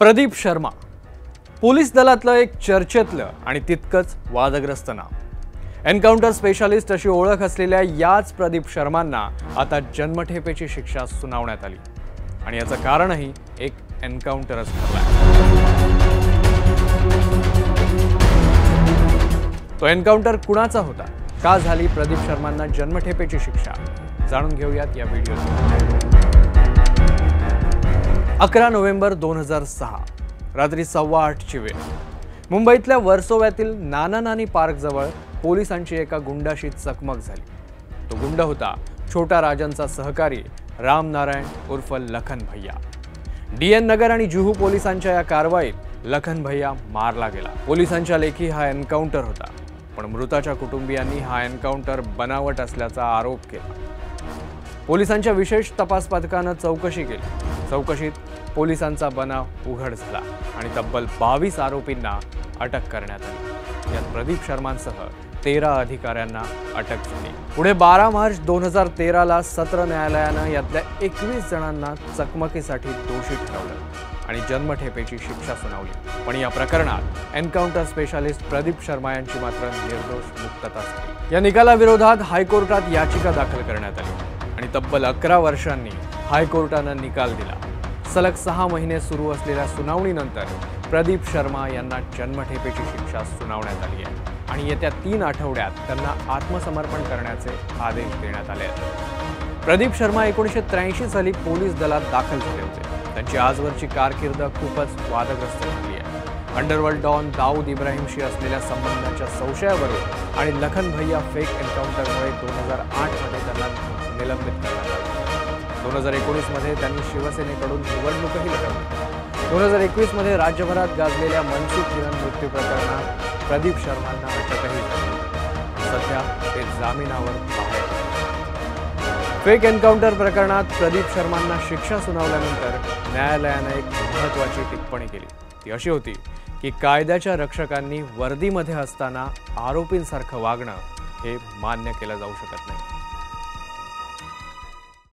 Pradeep Sharma police दलातलं एक चर्चेतलं आणि तितकंच वादग्रस्त नाव। एन्काउंटर स्पेशालिस्ट अशी ओळख असलेल्या याच प्रदीप शर्मांना आता जन्मठेपेची शिक्षा सुनावण्यात आली आणि याचं कारणही एक एन्काउंटरच ठरला। तो एन्काउंटर कुणाचा होता, का झाली प्रदीप शर्मांना जन्मठेपेची शिक्षा, जाणून घेऊयात या व्हिडिओत। 11 नोव्हेंबर 2006 रात्री 8:15ची वेळ। मुंबईतल्या वर्सोव्यातील नाना नानी पार्क जवळ पोलिसांची एका गुंडाशी चकमक झाली। तो गुंड होता छोटा राजनचा सहकारी राम नारायण उर्फ लखन भैया। डीएन नगर आणि जुहू पोलिसांच्या या कारवाईत लखन भैया मारला गेला। पोलिसांच्या लेखी हा एन्काउंटर होता, पण मृताच्या कुटुंबियांनी हा एन्काउंटर बनावट असल्याचा आरोप केला। पोलिसांच्या विशेष तपास पथकाने चौकशी केली। चौकशीत पोलिसांचा बनाव उघड झाला आणि तब्बल 22 आरोपींना अटक करण्यात आली। यात प्रदीप शर्मांसह 13 अधिकाऱ्यांना अटक झाली। पुढे 12 मार्च 2013ला सत्र न्यायालयाने यातल्या 21 जणांना चकमकीसाठी दोषी ठरवलं आणि जन्मठेपेची शिक्षा सुनावली। पण या प्रकरणात एन्काउंटर स्पेशालिस्ट प्रदीप शर्मा यांची मात्र निर्दोष मुक्तता झाली। या निकालाविरोधात हायकोर्टात याचिका दाखल करण्यात आली आणि तब्बल 11 वर्षांनी हायकोर्टाने निकाल दिला। सलग 6 महिने सुरू असलेल्या सुनावणीनंतर प्रदीप शर्मा यांना जन्मठेपेची शिक्षा सुनावण्यात आली आहे आणि येत्या 3 आठवड्यात त्यांना आत्मसमर्पण करण्याचे आदेश देण्यात आले आहेत। प्रदीप शर्मा 1983 साली पोलीस दलात दाखल झाले होते। त्यांची आजवरची कारकीर्द खूपच वादग्रस्त झाली आहे। अंडरवर्ल्ड डॉन दाऊद इब्राहिमशी असलेल्या संबंधाच्या संशयावरून आणि लखन भैया फेक एन्काउंटरमुळे 2008 मध्ये त्यांना निलंबित करण्यात आले। 2019 मध्ये त्यांनी शिवसेनेकडून निवडणूकही लढवली। 2021 मध्ये राज्यभरात गाजलेल्या मनसुख हिरेन मृत्यू प्रकरणात प्रदीप शर्मांना अटकही झाली। सध्या ते जामिनावर बाहेर आहेत। फेक एन्काउंटर प्रकरणात प्रदीप शर्मांना शिक्षा सुनावल्यानंतर न्यायालयाने एक महत्त्वाची टिप्पणी केली। ती अशी होती की कायद्याच्या रक्षकांनी वर्दीमध्ये असताना आरोपींसारखं वागणं हे मान्य केलं जाऊ शकत नाही।